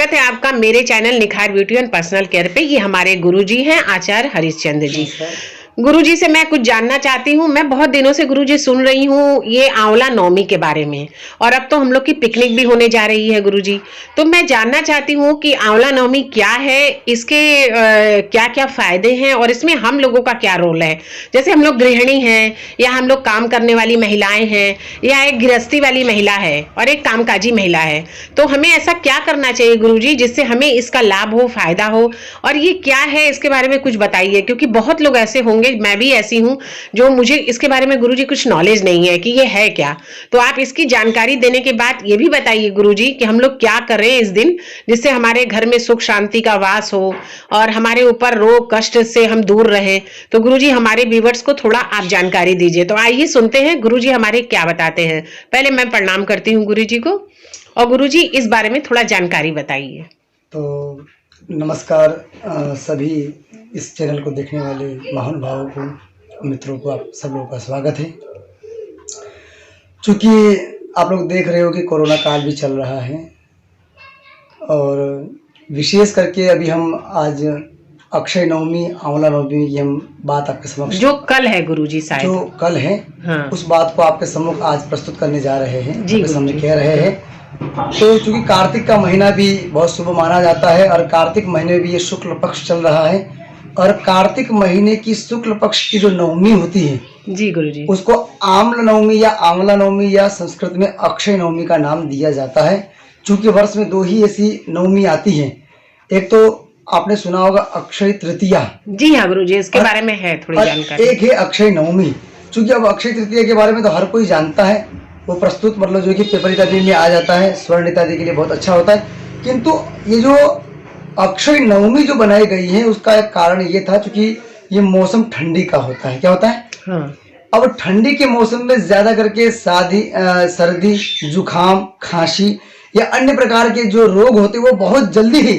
स्वागत है आपका मेरे चैनल निखार ब्यूटी एंड पर्सनल केयर पे। ये हमारे गुरुजी हैं आचार्य हरिश्चंद्र जी। गुरुजी से मैं कुछ जानना चाहती हूँ। मैं बहुत दिनों से गुरुजी सुन रही हूँ ये आंवला नवमी के बारे में, और अब तो हम लोग की पिकनिक भी होने जा रही है गुरुजी। तो मैं जानना चाहती हूँ कि आंवला नवमी क्या है, इसके क्या क्या फायदे हैं और इसमें हम लोगों का क्या रोल है। जैसे हम लोग गृहिणी हैं, या हम लोग काम करने वाली महिलाएं हैं, या एक गृहस्थी वाली महिला है और एक कामकाजी महिला है, तो हमें ऐसा क्या करना चाहिए गुरुजी जिससे हमें इसका लाभ हो, फायदा हो। और ये क्या है इसके बारे में कुछ बताइए, क्योंकि बहुत लोग ऐसे होंगे, मैं भी ऐसी हूं, जो मुझे इसके बारे में गुरुजी कुछ नॉलेज नहीं है कि ये है क्या। तो आप इसकी जानकारी देने के बाद ये भी बताइए गुरुजी कि हम लोग क्या करें इस दिन जिससे हमारे घर में सुख शांति का वास हो और हमारे ऊपर रोग कष्ट से हम दूर रहे। तो गुरुजी हमारे व्यूअर्स को थोड़ा आप जानकारी दीजिए। तो आइए सुनते हैं गुरुजी हमारे क्या बताते हैं। पहले मैं प्रणाम करती हूँ गुरुजी को, और गुरुजी इस बारे में थोड़ा जानकारी बताइए। तो नमस्कार सभी इस चैनल को देखने वाले महानुभावों को, मित्रों को, आप सब लोगों का स्वागत है। चूँकि आप लोग देख रहे हो कि कोरोना काल भी चल रहा है, और विशेष करके अभी हम आज अक्षय नवमी, आंवला नवमी की हम बात आपके समक्ष, जो कल है गुरुजी, शायद जो कल है, हाँ, उस बात को आपके सम्मुख आज प्रस्तुत करने जा रहे हैं, जी आपके सामने कह रहे हैं। तो चूंकि कार्तिक का महीना भी बहुत शुभ माना जाता है, और कार्तिक महीने में भी ये शुक्ल पक्ष चल रहा है, और कार्तिक महीने की शुक्ल पक्ष की जो नवमी होती है जी गुरुजी, उसको आम्ल नवमी या आंवला नवमी या संस्कृत में अक्षय नवमी का नाम दिया जाता है। चूंकि वर्ष में दो ही ऐसी नवमी आती है, एक तो आपने सुना होगा अक्षय तृतीया, जी हाँ गुरुजी, इसके बारे में है थोड़ी जानकारी। एक है अक्षय नवमी। चूंकि अब अक्षय तृतीया के बारे में तो हर कोई जानता है, वो प्रस्तुत मतलब जो कि पेपर इत्यादि में आ जाता है, स्वर्ण इत्यादि के लिए बहुत अच्छा होता है। किंतु ये जो अक्षय नवमी जो बनाई गई है, उसका एक कारण ये था, क्योंकि ये मौसम ठंडी का होता है। क्या होता है? हाँ। अब ठंडी के मौसम में ज्यादा करके सर्दी, जुखाम, खांसी या अन्य प्रकार के जो रोग होते हैं वो बहुत जल्दी ही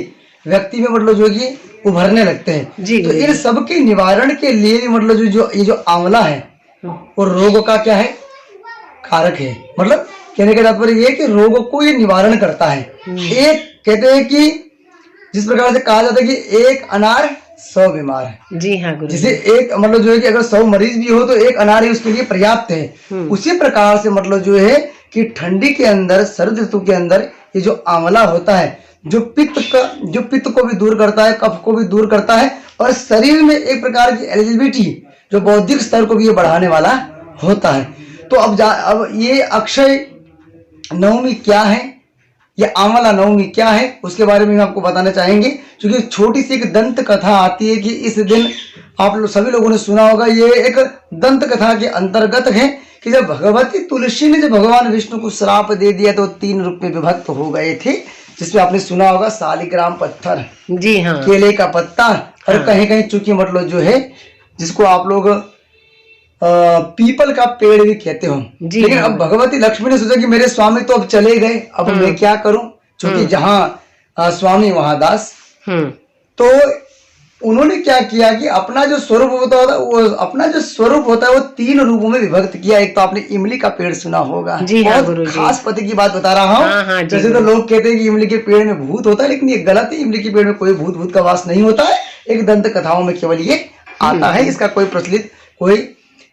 व्यक्ति में मतलब जो कि उभरने लगते हैं। तो इन सब के निवारण के लिए भी मतलब जो ये जो आंवला है वो रोग का क्या है, कारक है। मतलब कहने का तात्पर्य ये है कि रोगों को ये निवारण करता है। एक कहते हैं कि जिस प्रकार से कहा जाता है कि एक अनार 100 बीमार है। जी हाँ गुरु। जिसे एक मतलब जो है कि अगर 100 मरीज भी हो तो एक अनार ही उसके लिए पर्याप्त है। उसी प्रकार से मतलब जो है कि ठंडी के अंदर, शरद ऋतु के अंदर ये जो आंवला होता है, जो पित्त को भी दूर करता है, कफ को भी दूर करता है, और शरीर में एक प्रकार की एलिजिबिलिटी, जो बौद्धिक स्तर को भी ये बढ़ाने वाला होता है। तो अब ये अक्षय नवमी क्या है, ये आंवला नवमी क्या है, उसके बारे में हम आपको बताना चाहेंगे। क्योंकि छोटी सी एक दंत कथा आती है कि इस दिन आप लोग सभी लोगों ने सुना होगा, ये एक दंत कथा के अंतर्गत है कि जब भगवती तुलसी ने जब भगवान विष्णु को श्राप दे दिया तो 3 रूप में विभक्त हो गए थे, जिसमें आपने सुना होगा शालिग्राम पत्थर, जी हाँ, केले का पत्ता, और हाँ, कहीं कहीं चूंकि मतलब जो है जिसको आप लोग पीपल का पेड़ भी कहते हो। लेकिन हाँ, अब भगवती लक्ष्मी ने सोचा कि मेरे स्वामी तो अब चले गए, अब मैं क्या करूं, क्योंकि जहां स्वामी वहां दास। तो उन्होंने क्या किया कि अपना जो स्वरूप होता है वो 3 रूपों में विभक्त किया। एक तो आपने इमली का पेड़ सुना होगा, बहुत खास पति की बात बता रहा हूँ। जैसे तो लोग कहते हैं कि इमली के पेड़ में भूत होता है, लेकिन ये गलत है। इमली के पेड़ में कोई भूत का वास नहीं होता है, एक दंत कथाओं में केवल ये आता है। इसका कोई प्रचलित कोई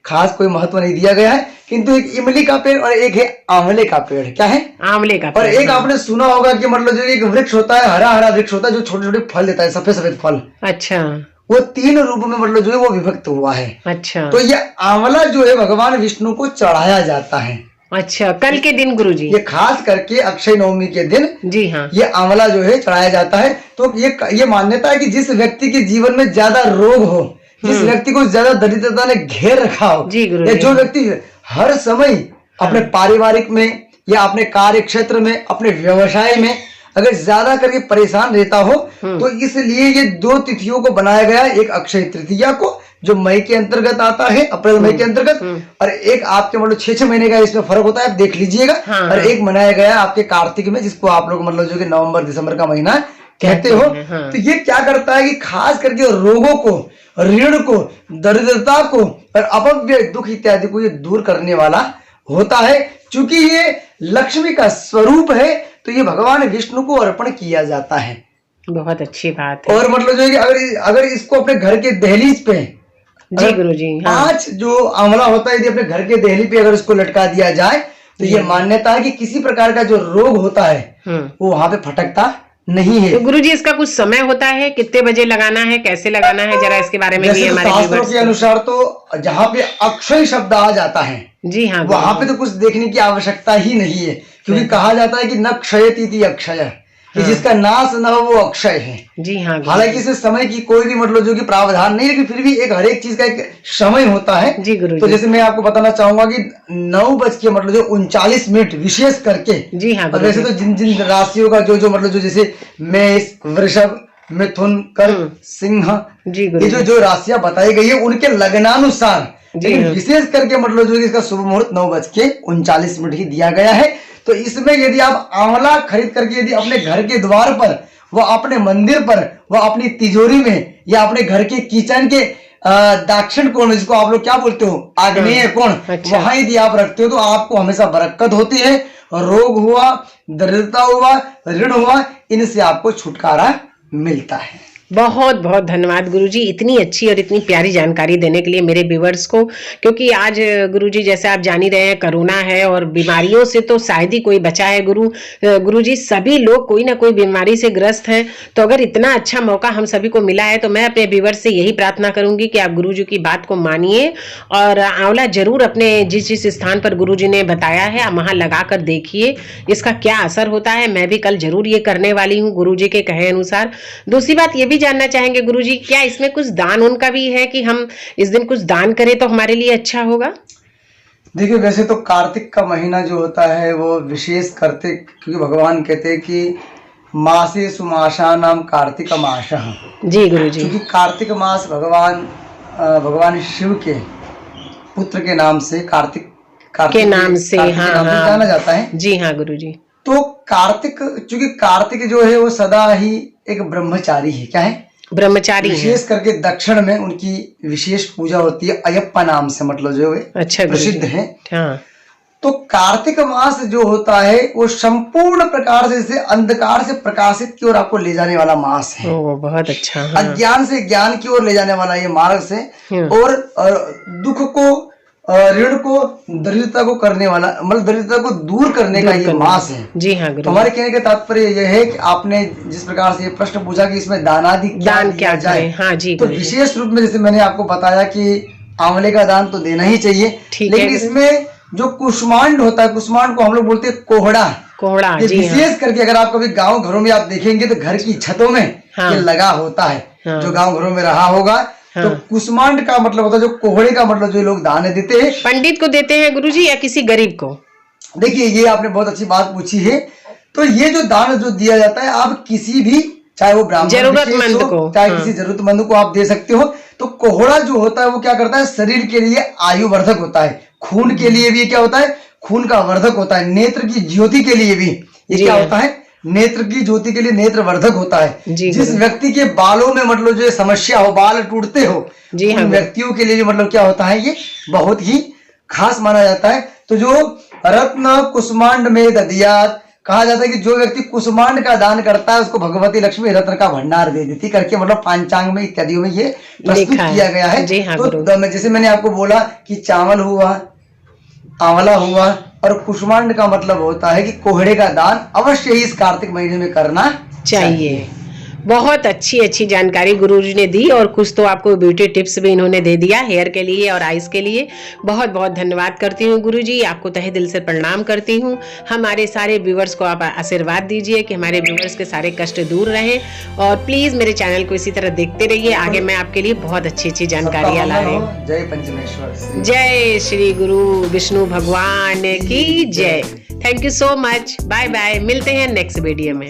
खास कोई महत्व नहीं दिया गया है। किंतु एक इमली का पेड़ और एक है आंवले का पेड़। क्या है? आंवले का पेड़। और एक आपने सुना होगा कि मतलब जो एक वृक्ष होता है, हरा हरा वृक्ष होता है, जो छोटे छोटे फल देता है, सफेद सफेद फल। अच्छा। वो 3 रूप में मतलब जो है वो विभक्त हुआ है। अच्छा। तो ये आंवला जो है भगवान विष्णु को चढ़ाया जाता है। अच्छा, कल के दिन गुरुजी, ये खास करके अक्षय नवमी के दिन, जी हाँ, ये आंवला जो है चढ़ाया जाता है। तो ये मान्यता है कि जिस व्यक्ति के जीवन में ज्यादा रोग हो, जिस व्यक्ति को ज्यादा दरिद्रता ने घेर रखा हो, या जो व्यक्ति हर समय अपने पारिवारिक में या अपने कार्य क्षेत्र में, अपने व्यवसाय में अगर ज्यादा करके परेशान रहता हो, तो इसलिए ये 2 तिथियों को बनाया गया है। एक अक्षय तृतीया को, जो मई के अंतर्गत आता है, अप्रैल मई के अंतर्गत, और एक आपके मतलब 6 महीने का इसमें फर्क होता है, आप देख लीजिएगा। और एक मनाया गया है आपके कार्तिक में, जिसको आप लोग मतलब जो कि नवंबर दिसंबर का महीना कहते हो। तो ये क्या करता है कि खास करके रोगों को, ऋण को, दरिद्रता को और अपव्यय, दुख इत्यादि को ये दूर करने वाला होता है। चूंकि ये लक्ष्मी का स्वरूप है, तो तो ये भगवान विष्णु को अर्पण किया जाता है। बहुत अच्छी बात है। और मतलब जो है कि अगर इसको अपने घर के दहलीज पे, जी गुरुजी, हाँ। 5 जो आंवला होता है यदि अपने घर के दहली पे अगर उसको लटका दिया जाए तो ये मान्यता है कि किसी प्रकार का जो रोग होता है वो वहां पे फटकता नहीं है। तो गुरुजी इसका कुछ समय होता है, कितने बजे लगाना है, कैसे लगाना है, जरा इसके बारे में भी हमारे शास्त्रों के अनुसार तो जहाँ पे अक्षय शब्द आ जाता है, जी हाँ, वहां पे तो कुछ देखने की आवश्यकता ही नहीं है, क्योंकि कहा जाता है कि न क्षयति अक्षय, कि जिसका नाश न हो वो अक्षय है। जी हाँ। हालांकि इसे समय की कोई भी मतलब जो कि प्रावधान नहीं, लेकिन फिर भी एक हर एक चीज का एक समय होता है। जी गुरु। तो जैसे मैं आपको बताना चाहूंगा कि 9:39 विशेष करके, जी हाँ। और वैसे तो जिन जिन राशियों का जो मतलब जो जैसे मेष, वृषभ, मिथुन, कर्क, सिंह, जी ये जो राशियां बताई गई है उनके लग्नानुसार, लेकिन विशेष करके मतलब जो इसका शुभ मुहूर्त 9:39 ही दिया गया है। तो इसमें यदि आप आंवला खरीद करके यदि अपने घर के द्वार पर, वो अपने मंदिर पर, वो अपनी तिजोरी में, या अपने घर के किचन के दक्षिण कोण, जिसको आप लोग क्या बोलते हो, आग्नेय कोण, वहां यदि आप रखते हो तो आपको हमेशा बरकत होती है। रोग हुआ, दरिद्रता हुआ, ऋण हुआ, इनसे आपको छुटकारा मिलता है। बहुत बहुत धन्यवाद गुरुजी, इतनी अच्छी और इतनी प्यारी जानकारी देने के लिए मेरे व्यूअर्स को। क्योंकि आज गुरुजी जैसे आप जान ही रहे हैं, कोरोना है और बीमारियों से तो शायद ही कोई बचा है। गुरुजी सभी लोग कोई ना कोई बीमारी से ग्रस्त हैं, तो अगर इतना अच्छा मौका हम सभी को मिला है तो मैं अपने व्यूअर्स से यही प्रार्थना करूंगी कि आप गुरुजी की बात को मानिए और आंवला जरूर अपने जिस स्थान पर गुरुजी ने बताया है वहां लगा कर देखिए इसका क्या असर होता है। मैं भी कल जरूर ये करने वाली हूँ गुरुजी के कहे अनुसार। दूसरी बात ये भी जानना चाहेंगे गुरुजी, क्या इसमें कुछ दान उनका भी है कि हम इस दिन कुछ दान करें तो हमारे लिए अच्छा होगा? देखिए वैसे तो कार्तिक का महीना जो होता है वो विशेष करते, क्योंकि भगवान कहते हैं कि मासे सुमाशा नाम कार्तिक मास। जी गुरुजी। क्योंकि कार्तिक मास भगवान शिव के पुत्र के नाम से कार्तिक के नाम से जाना जाता है। जी हाँ गुरुजी। तो कार्तिक, चूंकि कार्तिक जो है वो सदा ही एक ब्रह्मचारी है। क्या है? ब्रह्मचारी। विशेष करके दक्षिण में उनकी विशेष पूजा होती है, अयप्पा नाम से मतलब जो है अच्छा प्रसिद्ध है। हाँ। तो कार्तिक मास जो होता है वो संपूर्ण प्रकार से अंधकार से प्रकाशित की ओर आपको ले जाने वाला मास है। बहुत अच्छा। हाँ। अज्ञान से ज्ञान की ओर ले जाने वाला ये मार्ग से, और दुख को, ऋण को, दरिद्रता को करने वाला, मतलब दरिद्रता को दूर करने का ये मास है। जी हाँ गुरु। हमारे कहने का तात्पर्य यह है कि आपने जिस प्रकार से ये प्रश्न पूछा कि इसमें दान क्या जाए। हाँ जी। तो विशेष रूप में जैसे मैंने आपको बताया कि आंवले का दान तो देना ही चाहिए, लेकिन इसमें जो कुष्मांड होता है, कुष्मांड को हम लोग बोलते हैं कोहड़ा। ये विशेष करके अगर आप कभी गाँव घरों में आप देखेंगे तो घर की छतों में ये लगा होता है। जो गाँव घरों में रहा होगा, तो कुष्मांड का मतलब होता है, जो कोहड़े का मतलब जो लोग दान देते हैं, पंडित को देते हैं गुरुजी या किसी गरीब को? देखिए ये आपने बहुत अच्छी बात पूछी है। तो ये जो दान जो दिया जाता है, आप किसी भी, चाहे वो ब्राह्मण जरूरतमंद को, चाहे किसी जरूरतमंद को आप दे सकते हो। तो कोहड़ा जो होता है वो क्या करता है, शरीर के लिए आयु वर्धक होता है, खून के लिए भी क्या होता है, खून का वर्धक होता है, नेत्र की ज्योति के लिए भी ये क्या होता है, नेत्र की ज्योति के लिए नेत्र वर्धक होता है। जिस व्यक्ति के बालों में मतलब जो समस्या हो, बाल टूटते हो, उन व्यक्तियों के लिए भी मतलब क्या होता है, ये बहुत ही खास माना जाता है। तो जो रत्न कुष्मांड में ददियात, कहा जाता है कि जो व्यक्ति कुष्मांड का दान करता है उसको भगवती लक्ष्मी रत्न का भंडार दे देती करके, मतलब पांचांग में इत्यादियों में ये प्रस्तुत किया गया है। तो जैसे मैंने आपको बोला कि चावल हुआ, आंवला हुआ, और कुष्मांड का मतलब होता है कि कोहड़े का दान अवश्य ही इस कार्तिक महीने में करना चाहिए। बहुत अच्छी जानकारी गुरुजी ने दी, और कुछ तो आपको ब्यूटी टिप्स भी इन्होंने दे दिया हेयर के लिए और आईज के लिए। बहुत बहुत धन्यवाद करती हूँ गुरुजी, आपको तहे दिल से प्रणाम करती हूँ। हमारे सारे व्यूवर्स को आप आशीर्वाद दीजिए कि हमारे व्यूवर्स के सारे कष्ट दूर रहें, और प्लीज मेरे चैनल को इसी तरह देखते रहिए। आगे मैं आपके लिए बहुत अच्छी जानकारियां ला रही हूँ। जय पंचमेश्वर, जय श्री गुरु विष्णु भगवान की जय। Thank you so much. Bye bye, मिलते हैं नेक्स्ट वीडियो में।